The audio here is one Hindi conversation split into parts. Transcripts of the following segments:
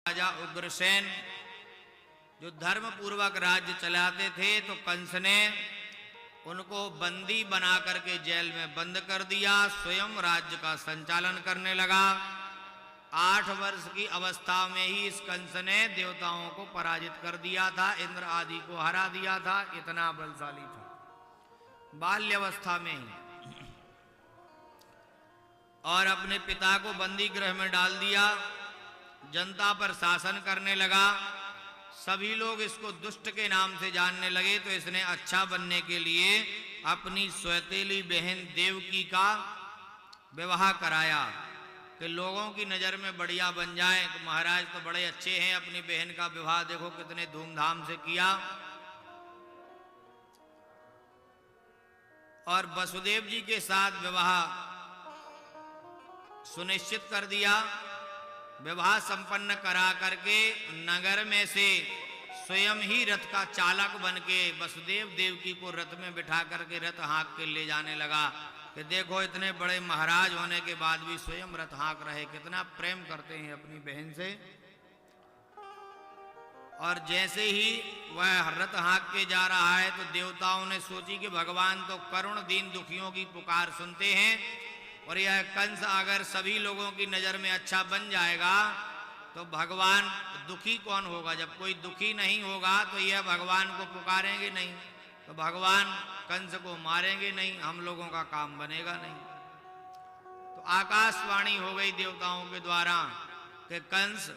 राजा उग्रसेन जो धर्म पूर्वक राज्य चलाते थे, तो कंस ने उनको बंदी बना करके जेल में बंद कर दिया। स्वयं राज्य का संचालन करने लगा। 8 वर्ष की अवस्था में ही इस कंस ने देवताओं को पराजित कर दिया था, इंद्र आदि को हरा दिया था, इतना बलशाली था बाल्यावस्था में ही। और अपने पिता को बंदी गृह में डाल दिया, जनता पर शासन करने लगा। सभी लोग इसको दुष्ट के नाम से जानने लगे, तो इसने अच्छा बनने के लिए अपनी सौतेली बहन देवकी का विवाह कराया कि लोगों की नजर में बढ़िया बन जाए। तो महाराज तो बड़े अच्छे हैं, अपनी बहन का विवाह देखो कितने धूमधाम से किया। और वसुदेव जी के साथ विवाह सुनिश्चित कर दिया। विवाह संपन्न करा करके नगर में से स्वयं ही रथ का चालक बन के वसुदेव देवकी को रथ में बिठा करके रथ हाँक के ले जाने लगा कि देखो इतने बड़े महाराज होने के बाद भी स्वयं रथ हाँक रहे, कितना प्रेम करते हैं अपनी बहन से। और जैसे ही वह रथ हाँक के जा रहा है, तो देवताओं ने सोची कि भगवान तो करुण दीन दुखियों की पुकार सुनते हैं, और यह कंस अगर सभी लोगों की नजर में अच्छा बन जाएगा तो भगवान दुखी कौन होगा। जब कोई दुखी नहीं होगा तो यह भगवान को पुकारेंगे नहीं, तो भगवान कंस को मारेंगे नहीं, हम लोगों का काम बनेगा नहीं। तो आकाशवाणी हो गई देवताओं के द्वारा कि कंस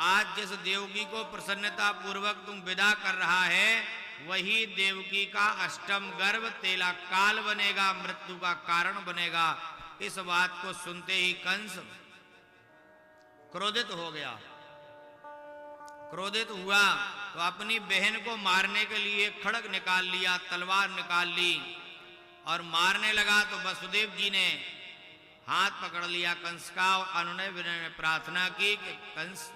आज जिस देवकी को प्रसन्नता पूर्वक तुम विदा कर रहा है, वही देवकी का अष्टम गर्भ तेला काल बनेगा, मृत्यु का कारण बनेगा। इस बात को सुनते ही कंस क्रोधित हो गया। क्रोधित हुआ तो अपनी बहन को मारने के लिए खड्ग निकाल लिया, तलवार निकाल ली और मारने लगा। तो वसुदेव जी ने हाथ पकड़ लिया कंस का और अनुनय विनय में प्रार्थना की कि कंस,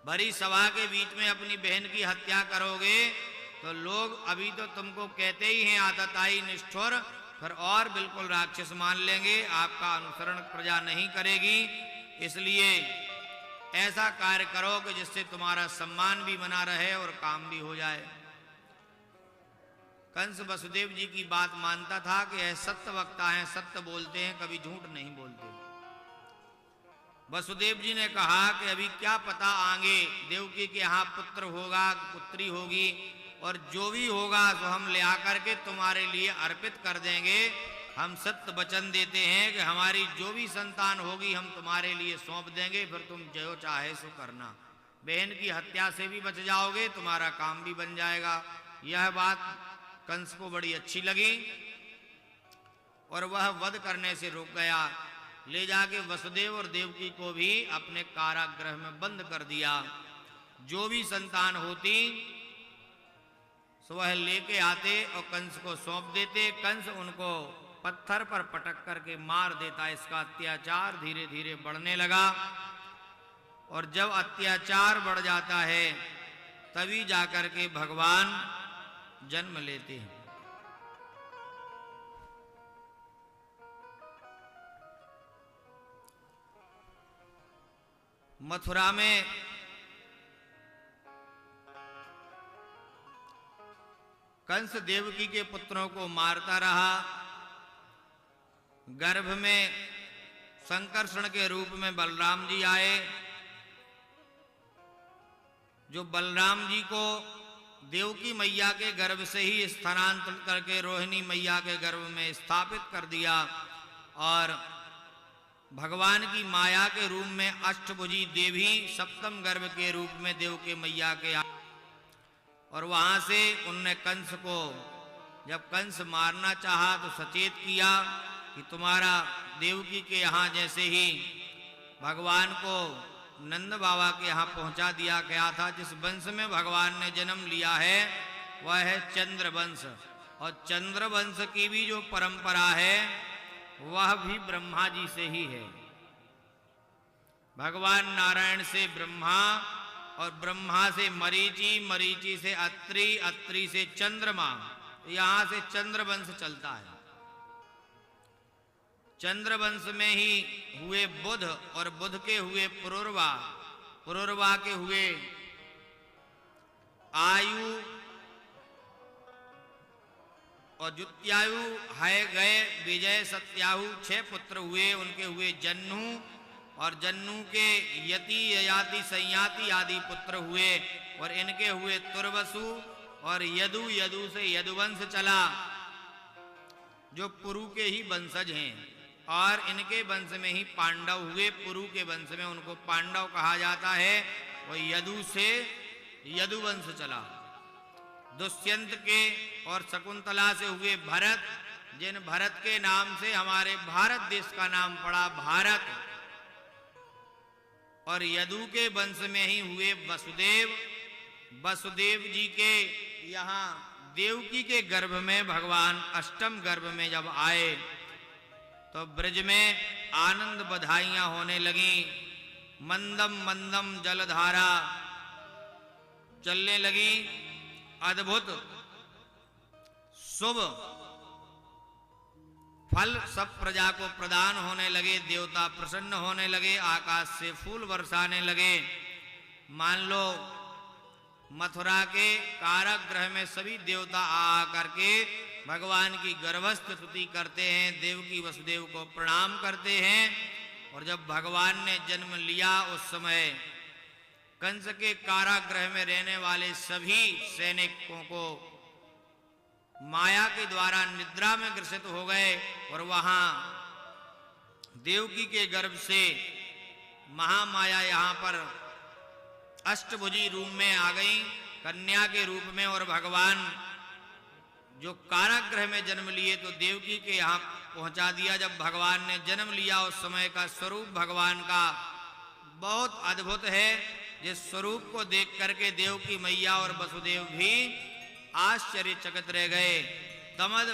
भरी सभा के बीच में अपनी बहन की हत्या करोगे तो लोग अभी तो तुमको कहते ही हैं आतताई निष्ठुर, फिर और बिल्कुल राक्षस मान लेंगे, आपका अनुसरण प्रजा नहीं करेगी। इसलिए ऐसा कार्य करो कि जिससे तुम्हारा सम्मान भी बना रहे और काम भी हो जाए। कंस वसुदेव जी की बात मानता था कि यह सत्य वक्ता हैं, सत्य बोलते हैं, कभी झूठ नहीं बोलते। वसुदेव जी ने कहा कि अभी क्या पता आगे देवकी के यहाँ पुत्र होगा, पुत्री होगी, और जो भी होगा तो हम ले आकर के तुम्हारे लिए अर्पित कर देंगे। हम सत्य वचन देते हैं कि हमारी जो भी संतान होगी हम तुम्हारे लिए सौंप देंगे, फिर तुम जो चाहे सो करना। बहन की हत्या से भी बच जाओगे, तुम्हारा काम भी बन जाएगा। यह बात कंस को बड़ी अच्छी लगी और वह वध करने से रुक गया। ले जाके वसुदेव और देवकी को भी अपने कारागृह में बंद कर दिया। जो भी संतान होती सो वह लेके आते और कंस को सौंप देते। कंस उनको पत्थर पर पटक करके मार देता। इसका अत्याचार धीरे धीरे बढ़ने लगा, और जब अत्याचार बढ़ जाता है तभी जाकर के भगवान जन्म लेते हैं। मथुरा में कंस देवकी के पुत्रों को मारता रहा। गर्भ में संकर्षण के रूप में बलराम जी आए, जो बलराम जी को देवकी मैया के गर्भ से ही स्थानांतरित करके रोहिणी मैया के गर्भ में स्थापित कर दिया, और भगवान की माया के रूप में अष्टभुजी देवी सप्तम गर्भ के रूप में देवकी मैया के, और वहां से उनने कंस को, जब कंस मारना चाहा तो सचेत किया कि तुम्हारा देवकी के यहाँ जैसे ही भगवान को नंद बाबा के यहाँ पहुंचा दिया गया था, जिस वंश में भगवान ने जन्म लिया है वह है चंद्र वंश, और चंद्र वंश की भी जो परंपरा है वह भी ब्रह्मा जी से ही है। भगवान नारायण से ब्रह्मा, और ब्रह्मा से मरीचि, मरीचि से अत्रि, अत्रि से चंद्रमा, यहां से चंद्र वंश चलता है। चंद्रवंश में ही हुए बुध और बुध के हुए पुरुरवा, पुरुरवा के हुए आयु और जुत्यायु है गए विजय सत्याहु 6 पुत्र हुए। उनके हुए जन्नू और जन्नू के यति ययाति संयाति आदि पुत्र हुए और इनके हुए तुर्वसु और यदु, यदु से यदुवंश चला जो पुरु के ही वंशज हैं और इनके वंश में ही पांडव हुए। पुरु के वंश में उनको पांडव कहा जाता है। और यदु से यदुवंश चला। दुष्यंत के और शकुंतला से हुए भरत, जिन भरत के नाम से हमारे भारत देश का नाम पड़ा भारत। और यदु के वंश में ही हुए वसुदेव। वसुदेव जी के यहाँ देवकी के गर्भ में भगवान अष्टम गर्भ में जब आए तो ब्रज में आनंद बधाइयां होने लगी। मंदम मंदम जलधारा चलने लगी। अद्भुत शुभ फल सब प्रजा को प्रदान होने लगे। देवता प्रसन्न होने लगे। आकाश से फूल बरसाने लगे। मान लो मथुरा के कारागृह में सभी देवता आ करके भगवान की गर्भस्थ स्तुति करते हैं। देवकी वसुदेव को प्रणाम करते हैं। और जब भगवान ने जन्म लिया उस समय कंस के कारागृह में रहने वाले सभी सैनिकों को माया के द्वारा निद्रा में ग्रसित हो गए। और वहां देवकी के गर्भ से महामाया यहाँ पर अष्टभुजी रूप में आ गई कन्या के रूप में। और भगवान जो कारागृह में जन्म लिए तो देवकी के यहाँ पहुंचा दिया। जब भगवान ने जन्म लिया उस समय का स्वरूप भगवान का बहुत अद्भुत है। जिस स्वरूप को देख करके देवकी मैया और वसुदेव भी आश्चर्यचकित रह गए। तमद